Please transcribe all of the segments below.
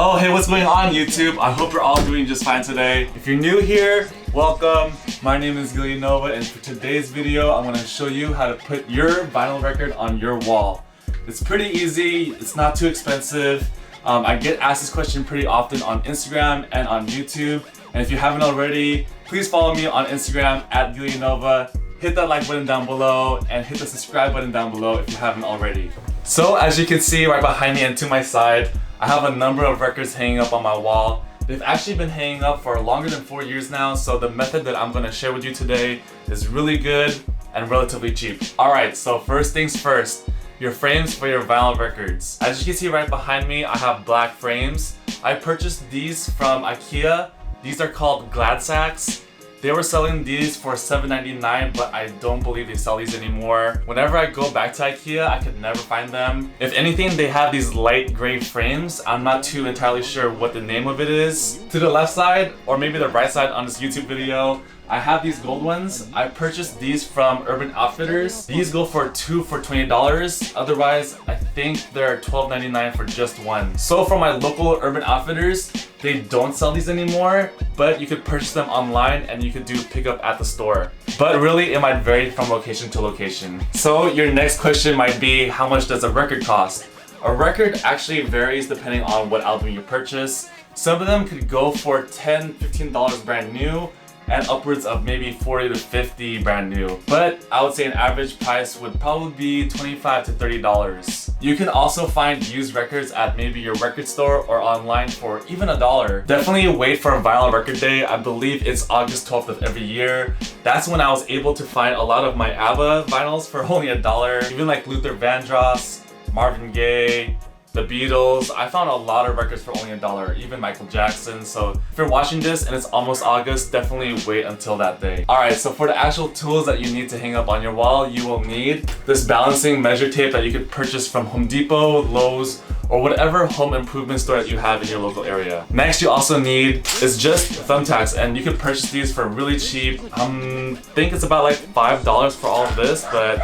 Oh, hey, what's going on, YouTube? I hope you're all doing just fine today. If you're new here, welcome. My name is Gillynova, and for today's video, I'm gonna show you how to put your vinyl record on your wall. It's pretty easy, it's not too expensive. I get asked this question pretty often on Instagram and on YouTube. And if you haven't already, please follow me on Instagram at gillynova. Hit that like button down below and hit the subscribe button down below if you haven't already. So as you can see right behind me and to my side, I have a number of records hanging up on my wall. They've actually been hanging up for longer than 4 years now, so the method that I'm going to share with you today is really good and relatively cheap. Alright, so first things first, your frames for your vinyl records. As you can see right behind me, I have black frames. I purchased these from IKEA. These are called Glad Sacks. They were selling these for $7.99, but I don't believe they sell these anymore. Whenever I go back to IKEA, I could never find them. If anything, they have these light gray frames. I'm not too entirely sure what the name of it is. To the left side, or maybe the right side on this YouTube video, I have these gold ones. I purchased these from Urban Outfitters. These go for two for $20. Otherwise, I think they're $12.99 for just one. So for my local Urban Outfitters, they don't sell these anymore, but you could purchase them online and you could do pickup at the store. But really, it might vary from location to location. So your next question might be, how much does a record cost? A record actually varies depending on what album you purchase. Some of them could go for $10, $15 brand new, and upwards of maybe $40 to $50 brand new. But I would say an average price would probably be $25 to $30. You can also find used records at maybe your record store or online for even $1. Definitely wait for a vinyl record day. I believe it's August 12th of every year. That's when I was able to find a lot of my ABBA vinyls for only $1. Even like Luther Vandross, Marvin Gaye, the Beatles. I found a lot of records for only $1, even Michael Jackson. So if you're watching this and it's almost August, definitely wait until that day. Alright, so for the actual tools that you need to hang up on your wall, you will need this balancing measure tape that you could purchase from Home Depot, Lowe's, or whatever home improvement store that you have in your local area. Next, you also need is just thumbtacks, and you can purchase these for really cheap. I think it's about like $5 for all of this, but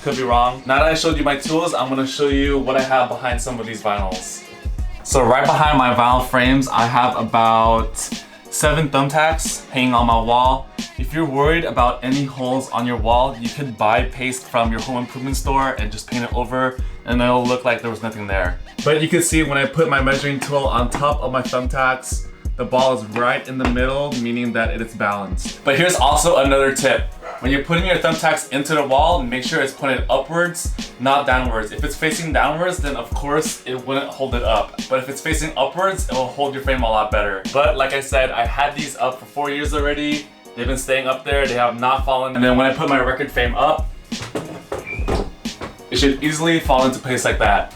could be wrong. Now that I showed you my tools, I'm gonna show you what I have behind some of these vinyls. So right behind my vinyl frames, I have about 7 thumbtacks hanging on my wall. If you're worried about any holes on your wall, you could buy paste from your home improvement store and just paint it over, and it'll look like there was nothing there. But you can see when I put my measuring tool on top of my thumbtacks, the ball is right in the middle, meaning that it is balanced. But here's also another tip. When you're putting your thumbtacks into the wall, make sure it's pointed upwards, not downwards. If it's facing downwards, then of course it wouldn't hold it up. But if it's facing upwards, it will hold your frame a lot better. But like I said, I had these up for 4 years already. They've been staying up there, they have not fallen. And then when I put my record frame up, it should easily fall into place like that.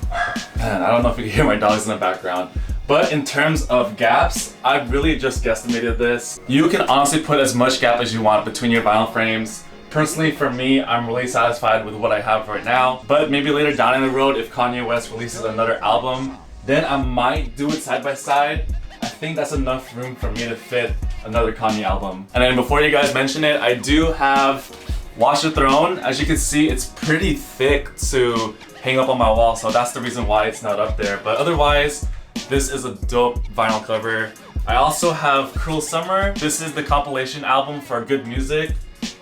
Man, I don't know if you can hear my dogs in the background. But in terms of gaps, I really just guesstimated this. You can honestly put as much gap as you want between your vinyl frames. Personally, for me, I'm really satisfied with what I have right now. But maybe later down in the road, if Kanye West releases another album, then I might do it side by side. I think that's enough room for me to fit another Kanye album. And then before you guys mention it, I do have Watch the Throne. As you can see, it's pretty thick to hang up on my wall, so that's the reason why it's not up there. But otherwise, this is a dope vinyl cover. I also have Cruel Summer. This is the compilation album for good music.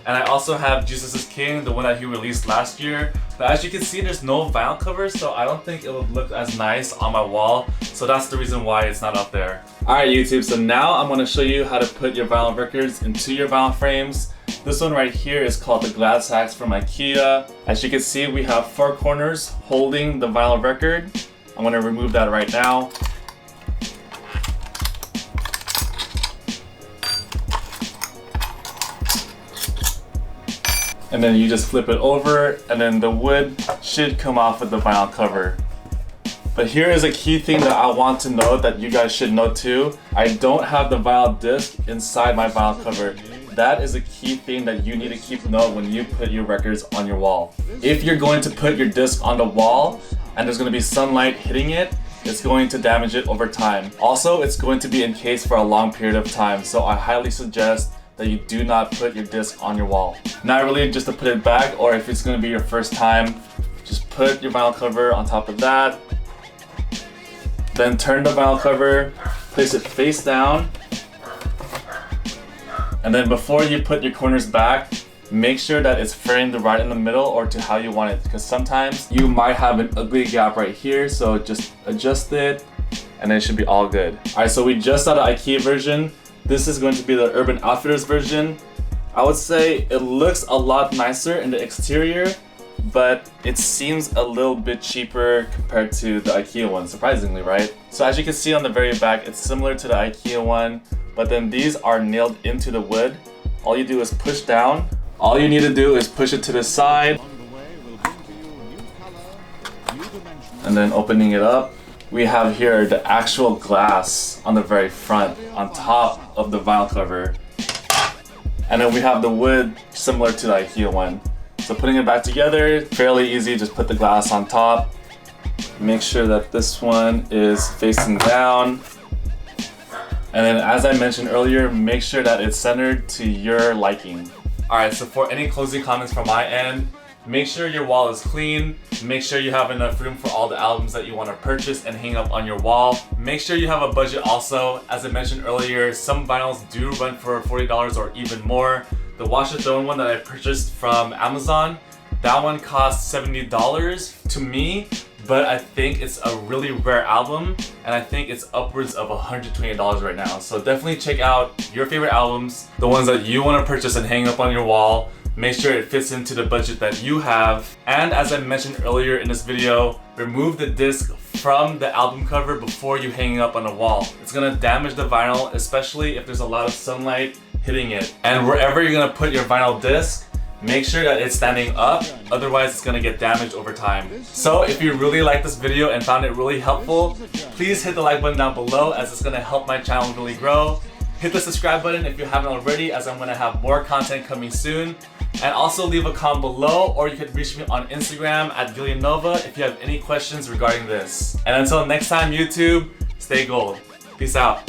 And I also have Jesus is King, the one that he released last year. But as you can see, there's no vinyl cover, so I don't think it would look as nice on my wall. So that's the reason why it's not up there. Alright YouTube, so now I'm going to show you how to put your vinyl records into your vinyl frames. This one right here is called the Glad Sacks from IKEA. As you can see, we have 4 corners holding the vinyl record. I'm going to remove that right now. And then you just flip it over, and then the wood should come off with the vinyl cover. But here is a key thing that I want to know that you guys should know too. I don't have the vinyl disc inside my vinyl cover. That is a key thing that you need to keep note when you put your records on your wall. If you're going to put your disc on the wall and there's going to be sunlight hitting it, it's going to damage it over time. Also, it's going to be encased for a long period of time, so I highly suggest that you do not put your disc on your wall. Not really just to put it back, or if it's going to be your first time, just put your vinyl cover on top of that. Then turn the vinyl cover, place it face down. And then before you put your corners back, make sure that it's framed right in the middle or to how you want it, because sometimes you might have an ugly gap right here, so just adjust it and then it should be all good. Alright, so we just saw the IKEA version. This is going to be the Urban Outfitters version. I would say it looks a lot nicer in the exterior, but it seems a little bit cheaper compared to the IKEA one, surprisingly, right? So as you can see on the very back, it's similar to the IKEA one, but then these are nailed into the wood. All you do is push down. All you need to do is push it to the side. And then opening it up, we have here the actual glass on the very front, on top of the vinyl cover. And then we have the wood similar to the IKEA one. So putting it back together, fairly easy, just put the glass on top. Make sure that this one is facing down. And then as I mentioned earlier, make sure that it's centered to your liking. Alright, so for any closing comments from my end, make sure your wall is clean. Make sure you have enough room for all the albums that you want to purchase and hang up on your wall. Make sure you have a budget also. As I mentioned earlier, some vinyls do run for $40 or even more. The Watch the Throne one that I purchased from Amazon, that one cost $70 to me, but I think it's a really rare album and I think it's upwards of $120 right now. So definitely check out your favorite albums, the ones that you want to purchase and hang up on your wall. Make sure it fits into the budget that you have. And as I mentioned earlier in this video, remove the disc from the album cover before you hang it up on the wall. It's gonna damage the vinyl, especially if there's a lot of sunlight hitting it. And wherever you're gonna put your vinyl disc, make sure that it's standing up, otherwise it's gonna get damaged over time. So if you really liked this video and found it really helpful, please hit the like button down below, as it's gonna help my channel really grow. Hit the subscribe button if you haven't already, as I'm gonna have more content coming soon. And also leave a comment below, or you can reach me on Instagram at gillynova if you have any questions regarding this. And until next time, YouTube, stay gold. Peace out.